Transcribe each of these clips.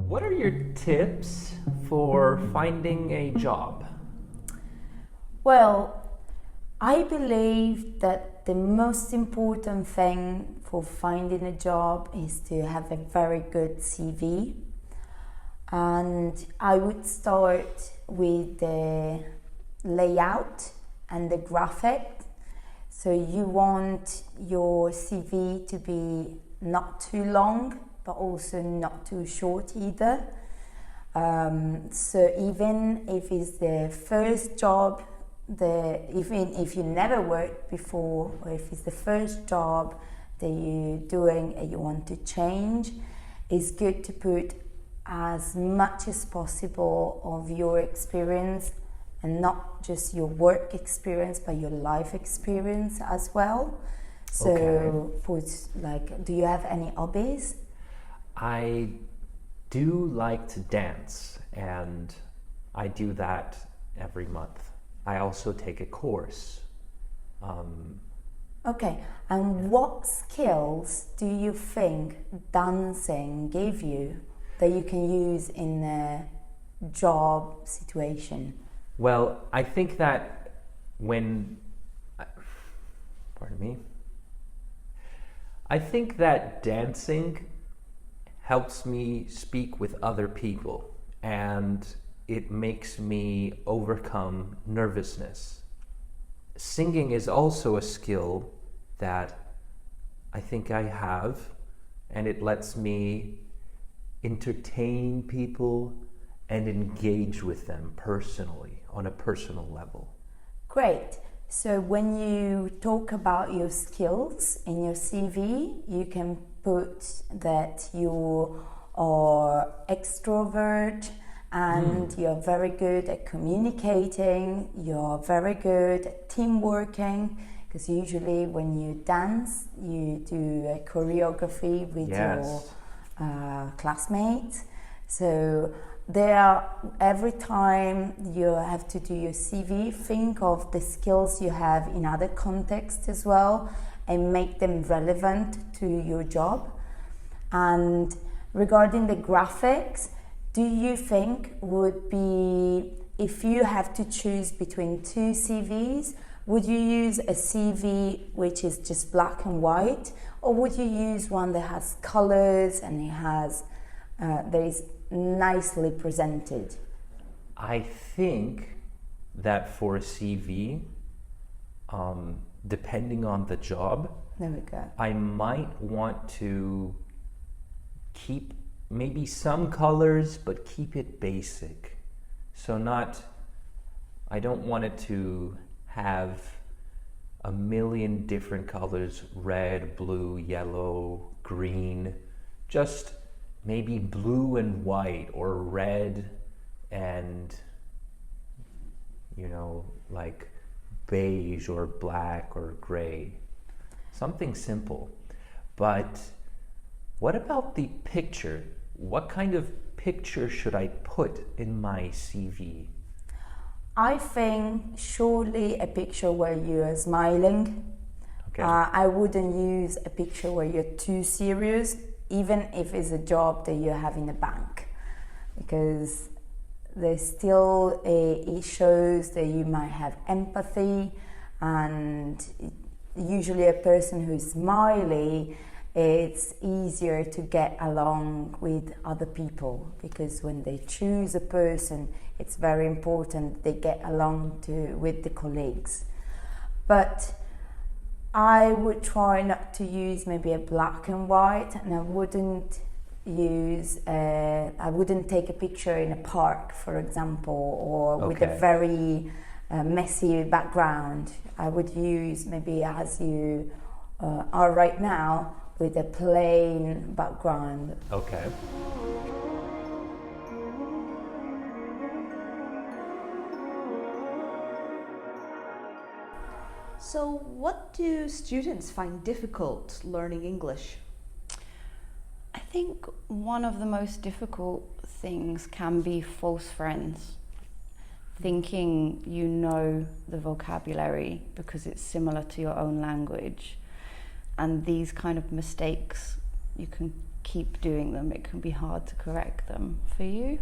What are your tips for finding a job? Well, I believe that the most important thing for finding a job is to have a very good CV. And I would start with the layout and the graphic. So you want your CV to be not too long, but also not too short either. So even if it's the first job, even if you never worked before, or if it's the first job that you're doing and you want to change, it's good to put as much as possible of your experience, and not just your work experience, but your life experience as well. So, do you have any hobbies? I do like to dance, and I do that every month. I also take a course. Okay, and what skills do you think dancing gave you that you can use in a job situation? Well, I think that I think that dancing helps me speak with other people, and it makes me overcome nervousness. Singing is also a skill that I think I have, and it lets me entertain people and engage with them personally, on a personal level. Great. So when you talk about your skills in your CV, you can put that you are extrovert and you're very good at communicating, you're very good at team working, because usually when you dance, you do a choreography with your classmates. So every time you have to do your CV, think of the skills you have in other contexts as well and make them relevant to your job. And regarding the graphics, do you think would be, if you have to choose between two CVs, would you use a CV which is just black and white, or would you use one that has colors and it has that is nicely presented? I think that for a CV, depending on the job, there we go. I might want to keep maybe some colors, but keep it basic. So I don't want it to have a million different colors, red, blue, yellow, green, just maybe blue and white, or red and, like beige or black or gray. Something simple. But what about the picture? What kind of picture should I put in my CV? I think surely a picture where you are smiling. Okay. I wouldn't use a picture where you're too serious, even if it's a job that you have in a bank, because there's still it shows that you might have empathy, and usually a person who's smiley, it's easier to get along with other people, because when they choose a person, it's very important they get along with the colleagues. But I would try not to use maybe a black and white, and I wouldn't take a picture in a park, for example, or with a very messy background. I would use maybe as you are right now, with a plain background. Okay. So what do students find difficult learning English? I think one of the most difficult things can be false friends. Thinking you know the vocabulary because it's similar to your own language. And these kind of mistakes, you can keep doing them. It can be hard to correct them. For you?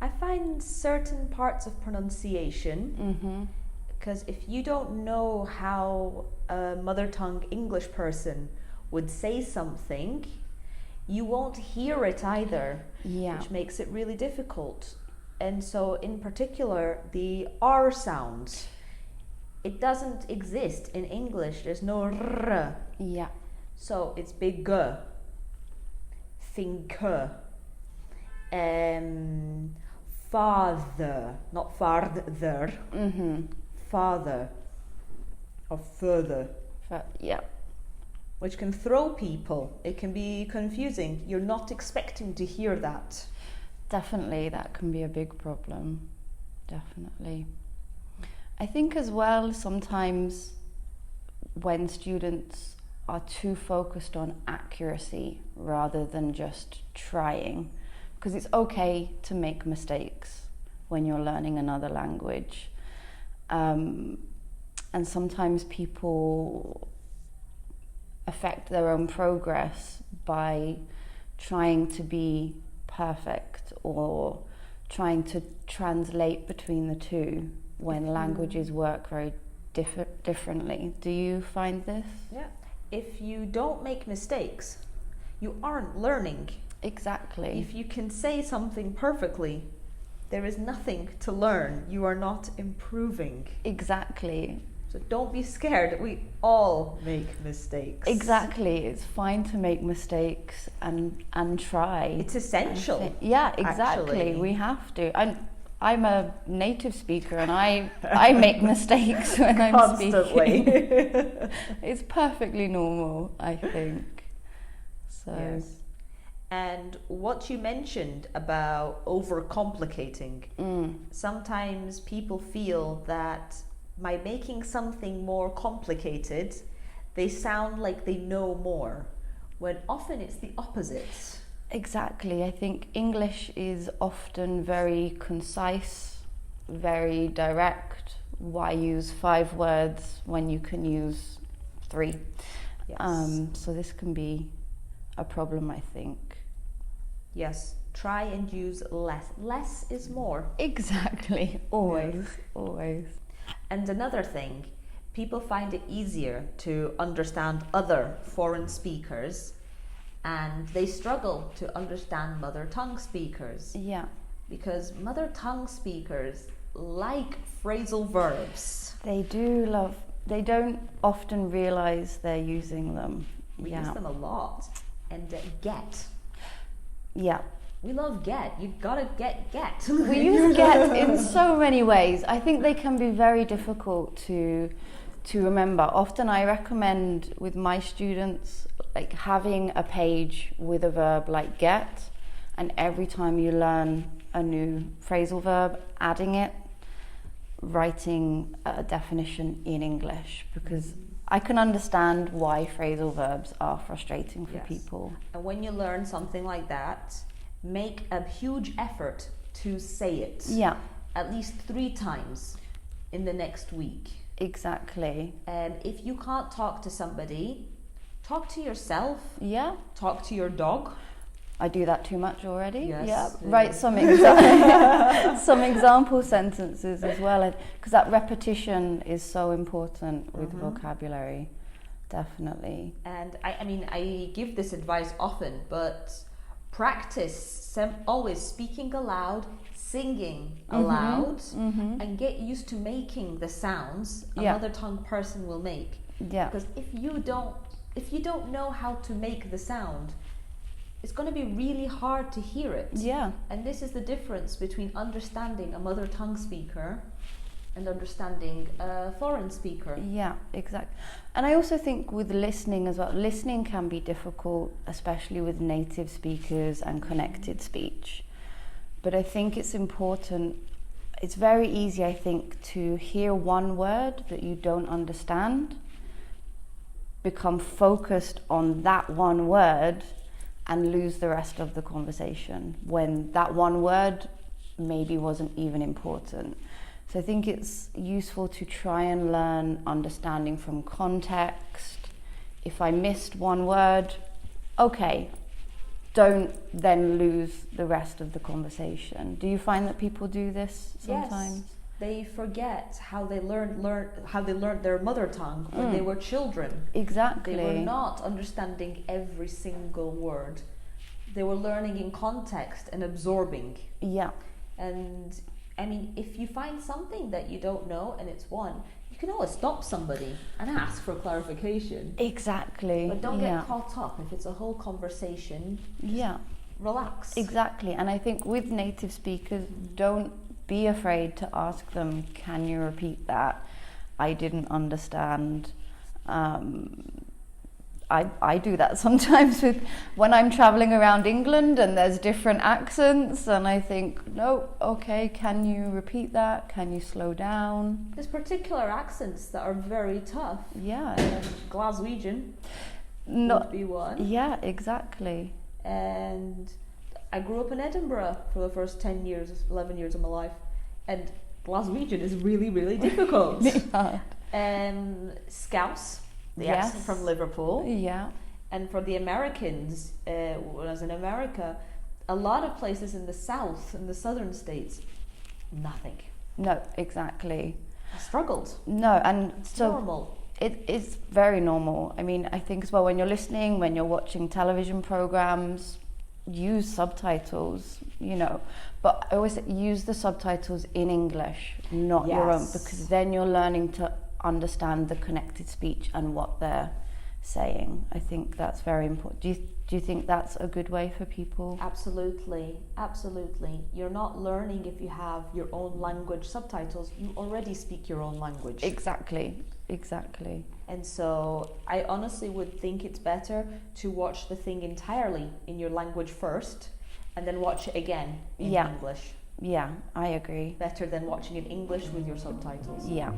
I find certain parts of pronunciation, because if you don't know how a mother tongue English person would say something, you won't hear it either, which makes it really difficult. And so in particular, the R sound, it doesn't exist in English. There's no R. Yeah. So it's big G, thinker, father, not farther, father, or further, Yeah. which can throw people. It can be confusing. You're not expecting to hear that. Definitely, that can be a big problem. Definitely. I think as well, sometimes when students are too focused on accuracy rather than just trying, because it's okay to make mistakes when you're learning another language. And sometimes people affect their own progress by trying to be perfect or trying to translate between the two when languages work very differently. Do you find this? Yeah. If you don't make mistakes, you aren't learning. Exactly. If you can say something perfectly, there is nothing to learn. You are not improving. Exactly. So don't be scared. We all make mistakes. Exactly. It's fine to make mistakes and try. It's essential. Yeah, exactly. Actually. We have to. I'm a native speaker and I make mistakes when I'm Constantly. speaking. It's perfectly normal, I think. So Yes. And what you mentioned about overcomplicating, sometimes people feel that by making something more complicated, they sound like they know more, when often it's the opposite. exactly. I think English is often very concise, very direct. Why use 5 words when you can use 3? Yes. So this can be a problem, I think. Yes. Try and use less. Less is more. Exactly. Always, always. And another thing, people find it easier to understand other foreign speakers, and they struggle to understand mother tongue speakers, Yeah. because mother tongue speakers like phrasal verbs. They do love, they don't often realize they're using them. We Yeah. use them a lot. And get. Yeah. We love get. You've got to get. We use get in so many ways. I think they can be very difficult to remember. Often I recommend with my students like having a page with a verb like get, and every time you learn a new phrasal verb, adding it, writing a definition in English, because I can understand why phrasal verbs are frustrating for Yes. people. And when you learn something like that, make a huge effort to say it. Yeah, At least 3 times in the next week. exactly. If you can't talk to somebody, talk to yourself, Yeah. talk to your dog. I do that too much already. Yes. Yeah. Write some some example sentences as well, because that repetition is so important with vocabulary. Definitely. And I give this advice often, but practice always speaking aloud, singing aloud, and get used to making the sounds a Yeah. mother tongue person will make. Yeah. Because if you don't know how to make the sound, it's going to be really hard to hear it. Yeah. And this is the difference between understanding a mother tongue speaker and understanding a foreign speaker. Yeah, exactly. And I also think with listening as well, listening can be difficult, especially with native speakers and connected speech. But I think it's important, it's very easy, I think, to hear one word that you don't understand, become focused on that one word, and lose the rest of the conversation when that one word maybe wasn't even important. So I think it's useful to try and learn understanding from context. If I missed one word, okay, don't then lose the rest of the conversation. Do you find that people do this sometimes? Yes. They forget how they learned their mother tongue when they were children. Exactly. They were not understanding every single word. They were learning in context and absorbing. Yeah. And I mean, if you find something that you don't know and it's one, you can always stop somebody and ask for clarification. Exactly. But don't get caught up. If it's a whole conversation, Yeah. relax. Exactly. And I think with native speakers, don't be afraid to ask them, can you repeat that? I didn't understand. I do that sometimes when I'm traveling around England and there's different accents, and I think, no, okay, can you repeat that? Can you slow down? There's particular accents that are very tough. Yeah. Glaswegian Not, would be one. yeah, exactly. And I grew up in Edinburgh for the first 11 years of my life, and Glaswegian is really, really difficult. Yeah. Scouse, the Yes. accent from Liverpool. Yeah. And for the Americans, when I was in America, a lot of places in the south, in the southern states, nothing. No, exactly. I struggled. No, and It's so normal. it is very normal. I mean, I think as well, when you're listening, when you're watching television programs, use subtitles, you know. But I always say, use the subtitles in English, not your own, Yes. because then you're learning to understand the connected speech and what they're saying. I think that's very important. Do you think that's a good way for people? Absolutely, absolutely. You're not learning if you have your own language subtitles. You already speak your own language. Exactly. And so I honestly would think it's better to watch the thing entirely in your language first and then watch it again in Yeah. English. Yeah, I agree. Better than watching in English with your subtitles. Yeah.